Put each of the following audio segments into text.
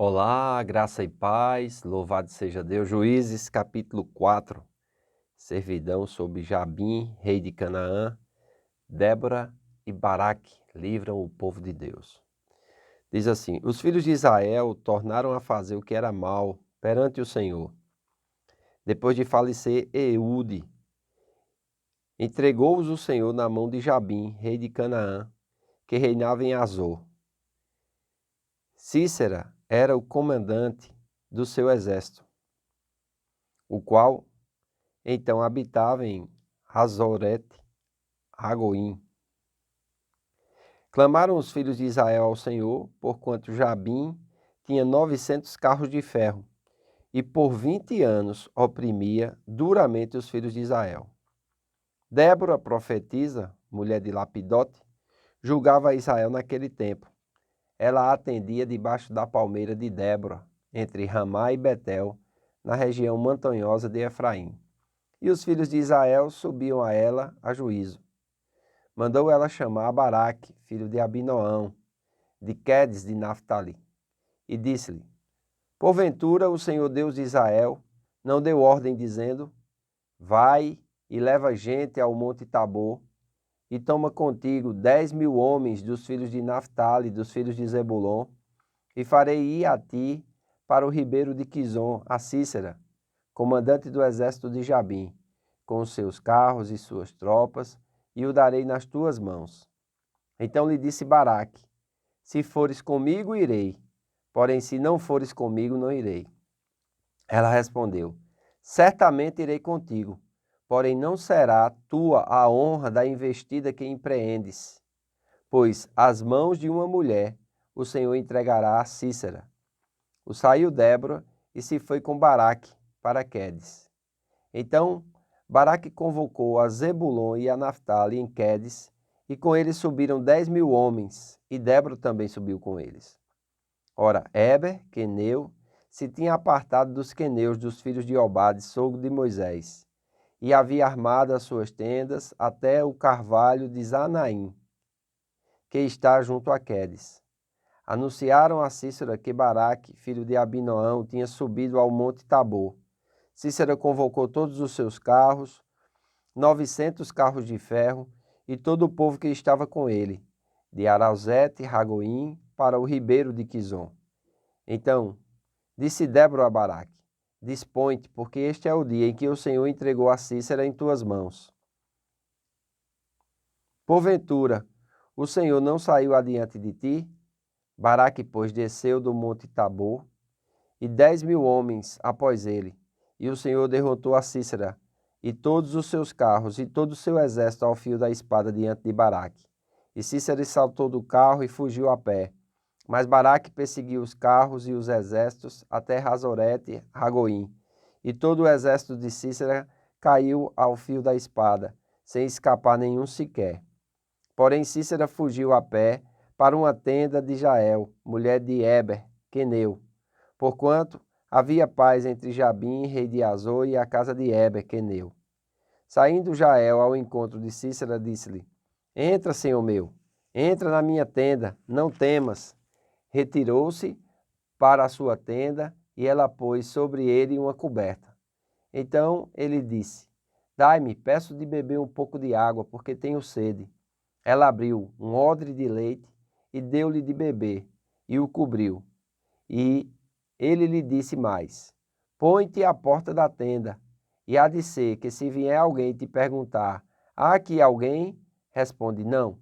Olá, graça e paz, louvado seja Deus. Juízes, capítulo 4, servidão sobre Jabim, rei de Canaã, Débora e Baraque livram o povo de Deus. Diz assim: os filhos de Israel tornaram a fazer o que era mal perante o Senhor. Depois de falecer Eude, entregou-os o Senhor na mão de Jabim, rei de Canaã, que reinava em Azor. Cícera era o comandante do seu exército, o qual então habitava em Hazorete Hagoim. Clamaram os filhos de Israel ao Senhor, porquanto Jabim tinha 900 carros de ferro, e por 20 anos oprimia duramente os filhos de Israel. Débora, profetisa, mulher de Lapidote, julgava Israel naquele tempo. Ela atendia debaixo da palmeira de Débora, entre Ramá e Betel, na região montanhosa de Efraim. E os filhos de Israel subiam a ela a juízo. Mandou ela chamar Baraque, filho de Abinoão, de Quedes de Naphtali, e disse-lhe: porventura o Senhor Deus de Israel não deu ordem dizendo: vai e leva gente ao monte Tabor, e toma contigo 10.000 homens dos filhos de Naphtali, dos filhos de Zebulon, e farei ir a ti para o ribeiro de Quizon, a Cícera, comandante do exército de Jabim, com os seus carros e suas tropas, e o darei nas tuas mãos. Então lhe disse Baraque: se fores comigo, irei, porém se não fores comigo, não irei. Ela respondeu: certamente irei contigo, porém não será tua a honra da investida que empreendes, pois as mãos de uma mulher o Senhor entregará a Cícera. Saiu Débora e se foi com Baraque para Quedes. Então Baraque convocou a Zebulon e a Naphtali em Quedes, e com eles subiram 10.000 homens, e Débora também subiu com eles. Ora, Éber, queneu, se tinha apartado dos queneus dos filhos de Obade, sogro de Moisés, e havia armado as suas tendas até o carvalho de Zanaim, que está junto a Quedes. Anunciaram a Cícera que Baraque, filho de Abinoão, tinha subido ao monte Tabor. Cícera convocou todos os seus carros, 900 carros de ferro, e todo o povo que estava com ele, de Arazete Hagoim para o ribeiro de Quizon. Então disse Débora a Baraque: dispõe-te, porque este é o dia em que o Senhor entregou a Cícera em tuas mãos. Porventura, o Senhor não saiu adiante de ti? Baraque, pois, desceu do monte Tabor, e 10.000 homens após ele, e o Senhor derrotou a Cícera, e todos os seus carros, e todo o seu exército ao fio da espada diante de Baraque. E Cícera saltou do carro e fugiu a pé. Mas Baraque perseguiu os carros e os exércitos até Hazorete Hagoim, e todo o exército de Cícera caiu ao fio da espada, sem escapar nenhum sequer. Porém Cícera fugiu a pé para uma tenda de Jael, mulher de Éber, queneu, porquanto havia paz entre Jabim, rei de Azor, e a casa de Éber, queneu. Saindo Jael ao encontro de Cícera, disse-lhe: entra, senhor meu, entra na minha tenda, não temas. Retirou-se para a sua tenda, e ela pôs sobre ele uma coberta. Então ele disse: dai-me, peço de beber um pouco de água, porque tenho sede. Ela abriu um odre de leite e deu-lhe de beber, e o cobriu. E ele lhe disse mais: põe-te à porta da tenda, e há de ser que se vier alguém te perguntar: há aqui alguém? Responde: não.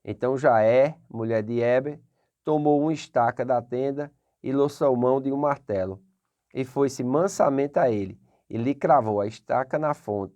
Então Jaé, mulher de Éber, tomou uma estaca da tenda e lançou mão de um martelo, e foi-se mansamente a ele, e lhe cravou a estaca na fonte,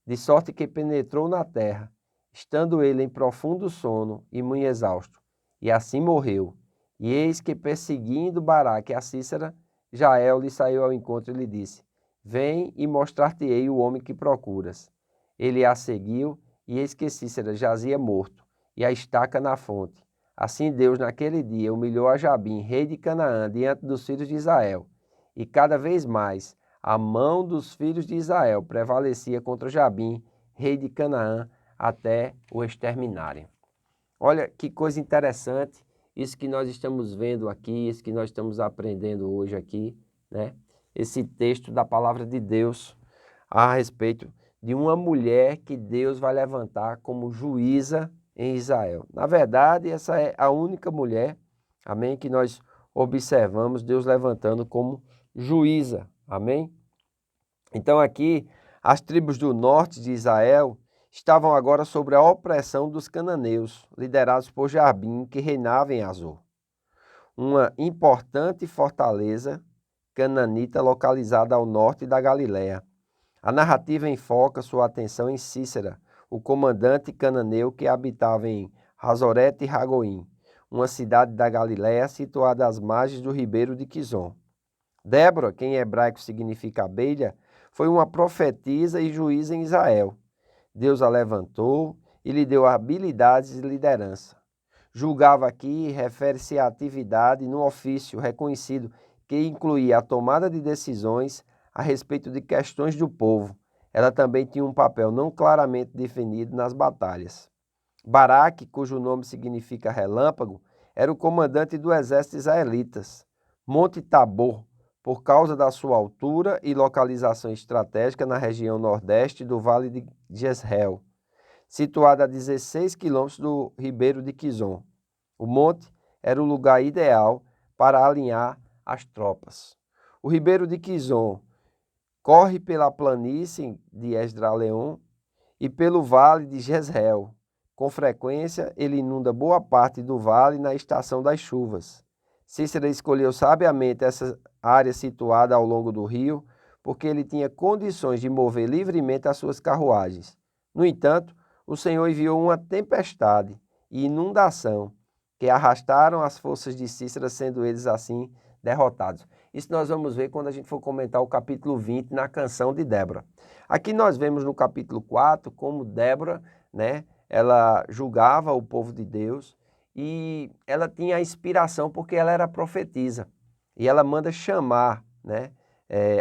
de sorte que penetrou na terra, estando ele em profundo sono e muito exausto, e assim morreu. E eis que, perseguindo Baraque a Cícera, Jael lhe saiu ao encontro e lhe disse: vem e mostrar-te-ei o homem que procuras. Ele a seguiu, e eis que Cícera jazia morto, e a estaca na fonte. Assim Deus naquele dia humilhou a Jabim, rei de Canaã, diante dos filhos de Israel. E cada vez mais a mão dos filhos de Israel prevalecia contra Jabim, rei de Canaã, até o exterminarem. Olha que coisa interessante, isso que nós estamos vendo aqui, isso que nós estamos aprendendo hoje aqui, né? Esse texto da palavra de Deus a respeito de uma mulher que Deus vai levantar como juíza em Israel. Na verdade, essa é a única mulher, amém, que nós observamos Deus levantando como juíza, amém? Então aqui, as tribos do norte de Israel estavam agora sob a opressão dos cananeus, liderados por Jabim, que reinava em Azor, uma importante fortaleza cananita localizada ao norte da Galiléia. A narrativa enfoca sua atenção em Sísera, o comandante cananeu que habitava em Hazorete e Ragoim, uma cidade da Galiléia situada às margens do ribeiro de Quizon. Débora, que em hebraico significa abelha, foi uma profetisa e juíza em Israel. Deus a levantou e lhe deu habilidades de liderança. Julgava aqui refere-se à atividade no ofício reconhecido que incluía a tomada de decisões a respeito de questões do povo. Ela também tinha um papel não claramente definido nas batalhas. Baraque, cujo nome significa relâmpago, era o comandante do exército israelitas. Monte Tabor, por causa da sua altura e localização estratégica na região nordeste do Vale de Jezreel, situada a 16 quilômetros do ribeiro de Quizon. O monte era o lugar ideal para alinhar as tropas. O ribeiro de Quizon corre pela planície de Esdraleon e pelo vale de Jezreel. Com frequência, ele inunda boa parte do vale na estação das chuvas. Cícera escolheu sabiamente essa área situada ao longo do rio, porque ele tinha condições de mover livremente as suas carruagens. No entanto, o Senhor enviou uma tempestade e inundação, que arrastaram as forças de Cícera, sendo eles assim derrotados. Isso nós vamos ver quando a gente for comentar o capítulo 20 na canção de Débora. Aqui nós vemos no capítulo 4 como Débora, né, ela julgava o povo de Deus e ela tinha a inspiração porque ela era profetisa. E ela manda chamar, né,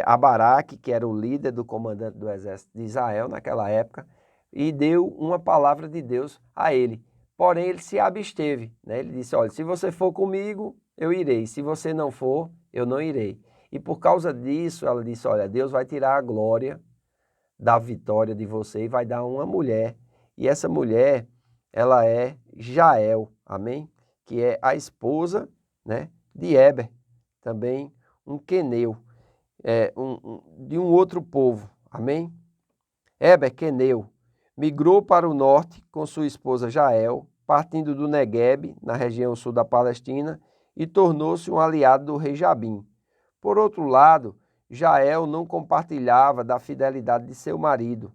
Abaraque, que era o líder do comandante do exército de Israel naquela época, e deu uma palavra de Deus a ele. Porém, ele se absteve, né? Ele disse, olha, se você for comigo, eu irei. Se você não for, eu não irei. E por causa disso, ela disse, olha, Deus vai tirar a glória da vitória de você e vai dar uma mulher. E essa mulher, ela é Jael, amém? Que é a esposa, né, de Eber, também um queneu, de um outro povo, amém? Eber, queneu, migrou para o norte com sua esposa Jael, partindo do Neguebe, na região sul da Palestina, e tornou-se um aliado do rei Jabim. Por outro lado, Jael não compartilhava da fidelidade de seu marido.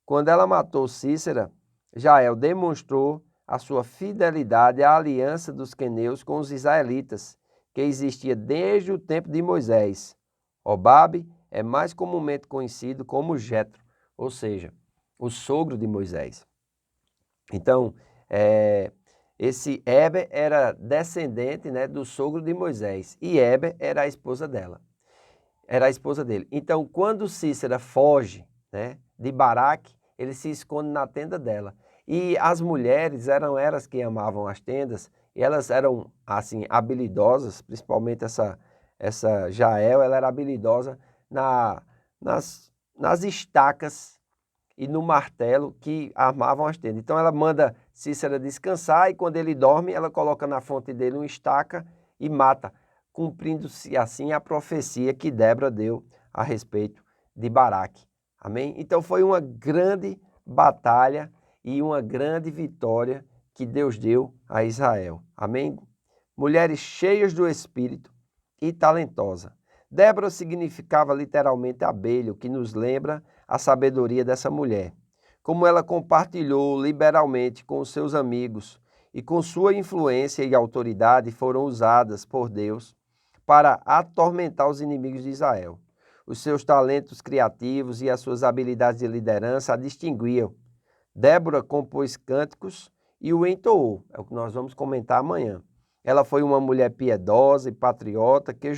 Quando ela matou Cícera, Jael demonstrou a sua fidelidade à aliança dos queneus com os israelitas, que existia desde o tempo de Moisés. Obabe é mais comumente conhecido como Jetro, ou seja, o sogro de Moisés. Então, esse Eber era descendente, né, do sogro de Moisés e Eber era a esposa dela. Era a esposa dele. Então, quando Cícera foge, né, de Baraque, ele se esconde na tenda dela. E as mulheres eram elas que amavam as tendas, e elas eram, assim, habilidosas, principalmente essa Jael, ela era habilidosa nas estacas e no martelo que armavam as tendas. Então ela manda Cícera descansar e quando ele dorme, ela coloca na fonte dele uma estaca e mata, cumprindo-se assim a profecia que Débora deu a respeito de Baraque. Amém? Então foi uma grande batalha e uma grande vitória que Deus deu a Israel. Amém? Mulheres cheias do Espírito e talentosa. Débora significava literalmente abelha, o que nos lembra a sabedoria dessa mulher. Como ela compartilhou liberalmente com os seus amigos e com sua influência e autoridade foram usadas por Deus para atormentar os inimigos de Israel. Os seus talentos criativos e as suas habilidades de liderança a distinguiam. Débora compôs cânticos e o entoou, é o que nós vamos comentar amanhã. Ela foi uma mulher piedosa e patriota que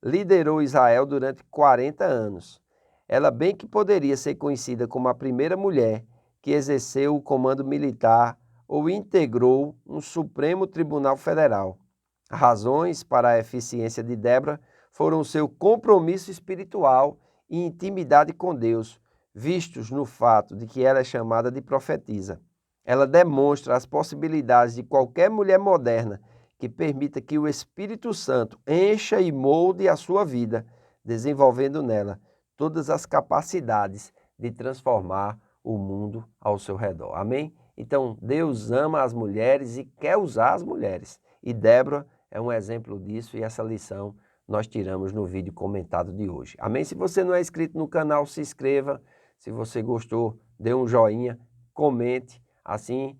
liderou Israel durante 40 anos. Ela bem que poderia ser conhecida como a primeira mulher que exerceu o comando militar ou integrou um Supremo Tribunal Federal. Razões para a eficiência de Débora foram seu compromisso espiritual e intimidade com Deus, vistos no fato de que ela é chamada de profetisa. Ela demonstra as possibilidades de qualquer mulher moderna que permita que o Espírito Santo encha e molde a sua vida, desenvolvendo nela todas as capacidades de transformar o mundo ao seu redor. Amém? Então, Deus ama as mulheres e quer usar as mulheres. E Débora é um exemplo disso e essa lição nós tiramos no vídeo comentado de hoje. Amém? Se você não é inscrito no canal, se inscreva. Se você gostou, dê um joinha, comente. Assim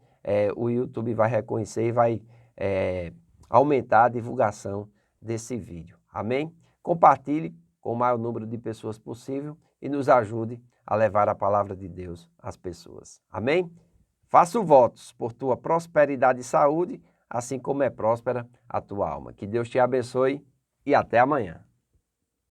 o YouTube vai reconhecer e vai aumentar a divulgação desse vídeo. Amém? Compartilhe com o maior número de pessoas possível e nos ajude a levar a palavra de Deus às pessoas. Amém? Faço votos por tua prosperidade e saúde, assim como é próspera a tua alma. Que Deus te abençoe e até amanhã.